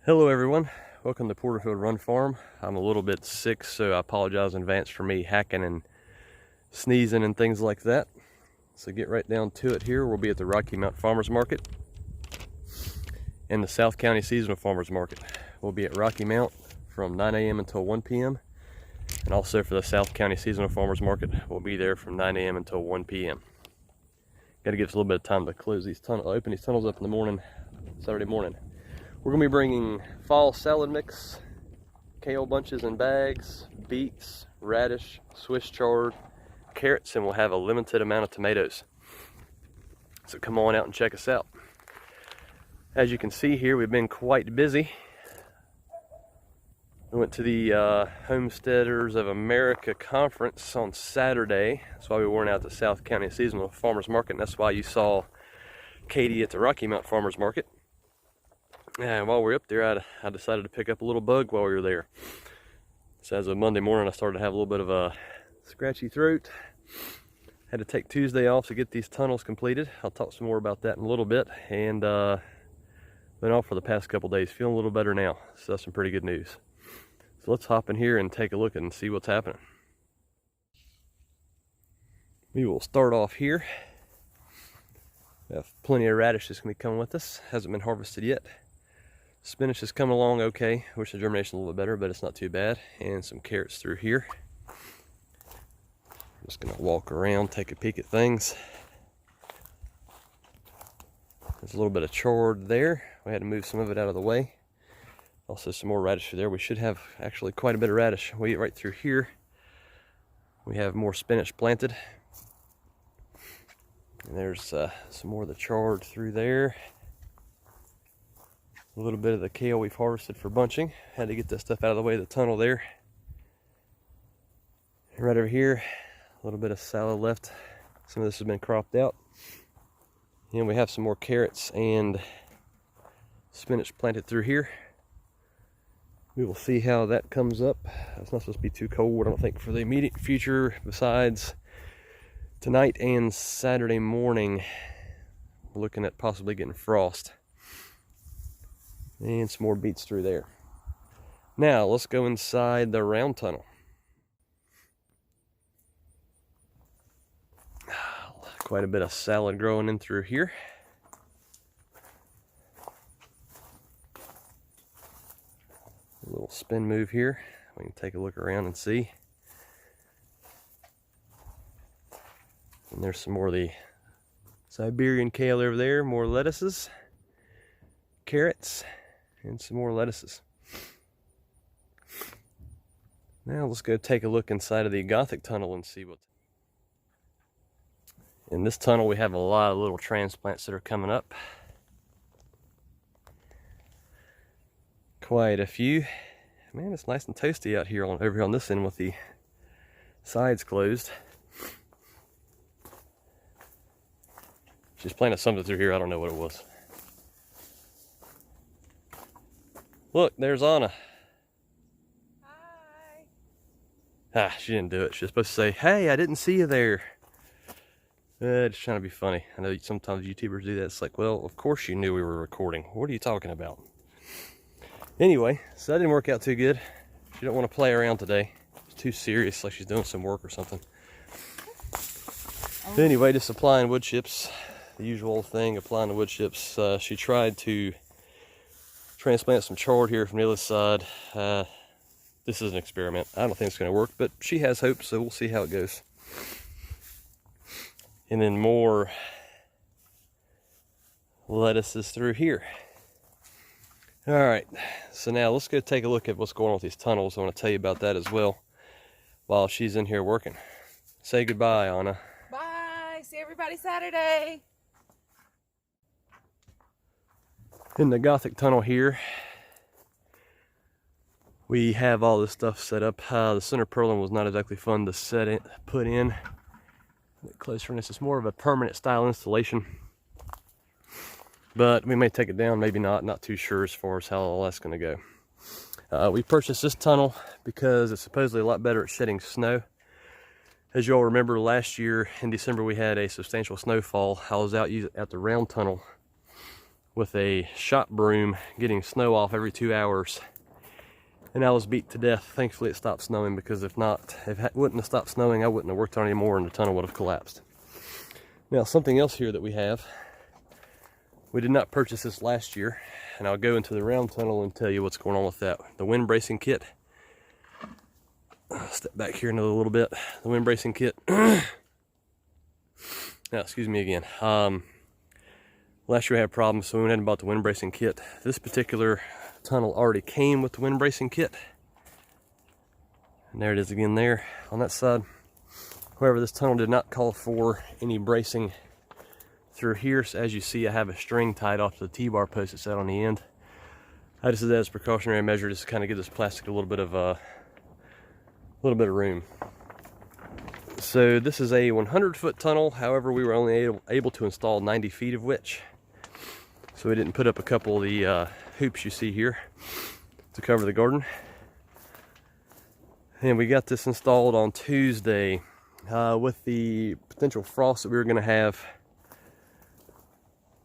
Hello everyone, welcome to Porterfield Run Farm. I'm a little bit sick, so I apologize in advance for me hacking and sneezing and things like that. So get right down to it here. We'll be at the Rocky Mount Farmers Market and the South County Seasonal Farmers Market. We'll be at Rocky Mount from 9 a.m. until 1 p.m. And also for the South County Seasonal Farmers Market, we'll be there from 9 a.m. until 1 p.m. Got to give us a little bit of time to close these tunnels, open these tunnels up in the morning, Saturday morning. We're going to be bringing fall salad mix, kale bunches in bags, beets, radish, Swiss chard, carrots, and we'll have a limited amount of tomatoes. So come on out and check us out. As you can see here, we've been quite busy. We went to the Homesteaders of America conference on Saturday. That's why we weren't out at the South County Seasonal Farmers Market, and that's why you saw Katie at the Rocky Mount Farmers Market. And while we were up there, I decided to pick up a little bug while we were there. So as of Monday morning, I started to have a little bit of a scratchy throat. Had to take Tuesday off to get these tunnels completed. I'll talk some more about that in a little bit. And been off for the past couple days, feeling a little better now. So that's some pretty good news. So let's hop in here and take a look and see what's happening. We will start off here. We have plenty of radish that's going to be coming with us. Hasn't been harvested yet. Spinach is coming along okay. Wish the germination a little bit better, but it's not too bad. And some carrots through here. Just gonna walk around, take a peek at things. There's a little bit of chard there. We had to move some of it out of the way. Also some more radish there. We should have actually quite a bit of radish. We get right through here. We have more spinach planted. And there's some more of the chard through there. A little bit of the kale we've harvested for bunching. Had to get that stuff out of the way of the tunnel there. And right over here, a little bit of salad left. Some of this has been cropped out. And we have some more carrots and spinach planted through here. We will see how that comes up. It's not supposed to be too cold, I don't think, for the immediate future. Besides tonight and Saturday morning, we're looking at possibly getting frost. And some more beets through there. Now, let's go inside the round tunnel. Quite a bit of salad growing in through here. A little spin move here. We can take a look around and see. And there's some more of the Siberian kale over there. More lettuces, carrots, and some more lettuces. Now let's go take a look inside of the Gothic tunnel and see what. In this tunnel we have a lot of little transplants that are coming up. Quite a few. Man, it's nice and toasty out here over here on this end with the sides closed. She's planted something through here, I don't know what it was. Look, there's Anna. Hi. She didn't do it. She was supposed to say, hey, I didn't see you there. Just trying to be funny. I know sometimes YouTubers do that. It's like, well, of course you knew we were recording. What are you talking about? Anyway, so that didn't work out too good. She don't want to play around today. It's too serious, like she's doing some work or something. But anyway, just applying wood chips. The usual thing, applying the wood chips. She tried to transplant some chard here from the other side. This is an experiment. I don't think it's going to work, but she has hope, so we'll see how it goes. And then more lettuces through here. All right, so now let's go take a look at what's going on with these tunnels. I want to tell you about that as well while she's in here working. Say goodbye, Anna. Bye. See everybody Saturday. In the Gothic tunnel here, we have all this stuff set up. The center purlin was not exactly fun to put in. A bit closer, and this is more of a permanent style installation. But we may take it down, maybe not. Not too sure as far as how all that's going to go. We purchased this tunnel because it's supposedly a lot better at shedding snow. As you all remember, last year in December we had a substantial snowfall. I was out at the round tunnel with a shop broom getting snow off every 2 hours. And I was beat to death. Thankfully it stopped snowing, because if it wouldn't have stopped snowing, I wouldn't have worked on it anymore and the tunnel would have collapsed. Now, something else here that we have, we did not purchase this last year, and I'll go into the round tunnel and tell you what's going on with that. The wind bracing kit. I'll step back here another little bit. The wind bracing kit. Now, excuse me again. Last year I had problems, so we went ahead and bought the wind bracing kit. This particular tunnel already came with the wind bracing kit. And there it is again there on that side. However, this tunnel did not call for any bracing through here. So as you see, I have a string tied off to the T-bar post that's out on the end. I just did that as a precautionary measure, just to kind of give this plastic a little bit of room. So this is a 100-foot tunnel. However, we were only able to install 90 feet of which. So we didn't put up a couple of the hoops you see here to cover the garden. And we got this installed on Tuesday. With the potential frost that we were going to have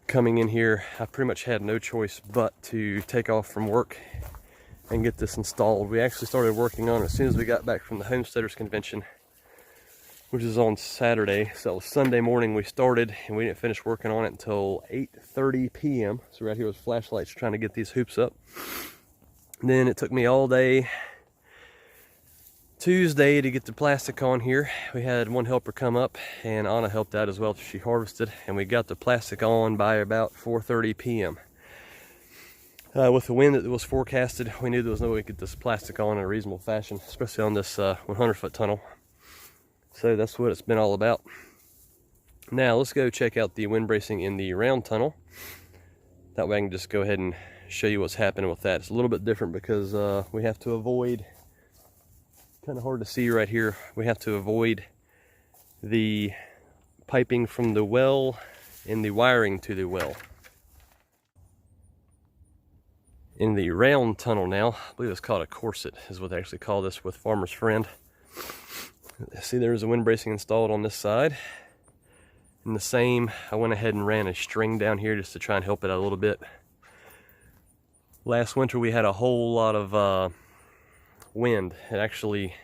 coming in here, I pretty much had no choice but to take off from work and get this installed. We actually started working on it as soon as we got back from the Homesteaders Convention, which is on Saturday. So Sunday morning we started, and we didn't finish working on it until 8:30 p.m. So we're out here with flashlights trying to get these hoops up. And then it took me all day Tuesday to get the plastic on here. We had one helper come up, and Anna helped out as well. She harvested, and we got the plastic on by about 4:30 p.m. With the wind that was forecasted, we knew there was no way we could get this plastic on in a reasonable fashion, especially on this 100-foot tunnel. So that's what it's been all about. Now let's go check out the wind bracing in the round tunnel. That way I can just go ahead and show you what's happening with that. It's a little bit different because we have to avoid, kind of hard to see right here, we have to avoid the piping from the well and the wiring to the well. In the round tunnel now, I believe it's called a corset is what they actually call this with Farmer's Friend. See, there's a wind bracing installed on this side. And the same, I went ahead and ran a string down here just to try and help it out a little bit. Last winter we had a whole lot of wind. It actually,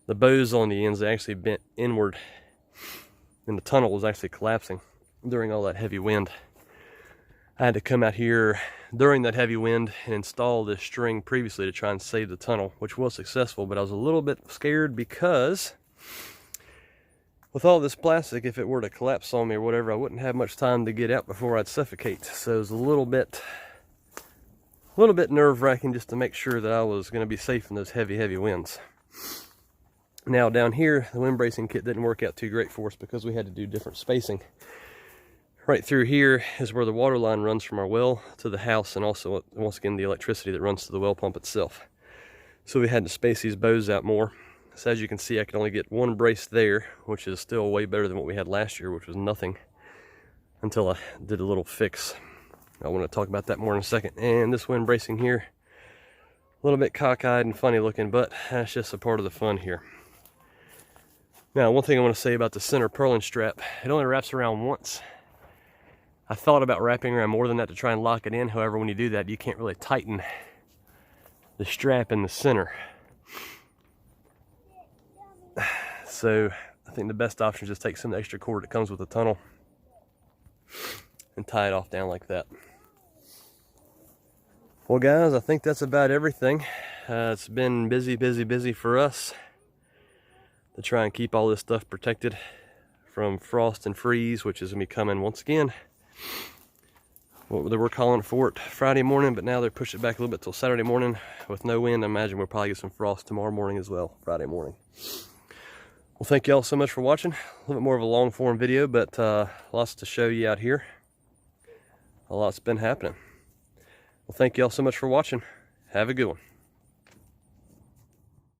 the bows on the ends, they actually bent inward, and the tunnel was actually collapsing during all that heavy wind. I had to come out here during that heavy wind and install this string previously to try and save the tunnel, which was successful, but I was a little bit scared because with all this plastic, if it were to collapse on me or whatever, I wouldn't have much time to get out before I'd suffocate. So it was a little bit nerve-wracking just to make sure that I was going to be safe in those heavy winds. Now down here, the wind bracing kit didn't work out too great for us because we had to do different spacing. Right through here is where the water line runs from our well to the house, and also, once again, the electricity that runs to the well pump itself. So we had to space these bows out more. So as you can see, I could only get one brace there, which is still way better than what we had last year, which was nothing, until I did a little fix. I want to talk about that more in a second. And this wind bracing here, a little bit cockeyed and funny looking, but that's just a part of the fun here. Now, one thing I want to say about the center purling strap, it only wraps around once. I thought about wrapping around more than that to try and lock it in. However, when you do that, you can't really tighten the strap in the center. So I think the best option is just take some extra cord that comes with the tunnel and tie it off down like that. Well guys, I think that's about everything. It's been busy for us to try and keep all this stuff protected from frost and freeze, which is going to be coming once again. What they were calling for it Friday morning, but now they pushed it back a little bit till Saturday morning with no wind. I imagine we'll probably get some frost tomorrow morning as well, Friday morning. Well, thank you all so much for watching. A little bit more of a long form video, but lots to show you out here. A lot's been happening. Well, thank you all so much for watching. Have a good one.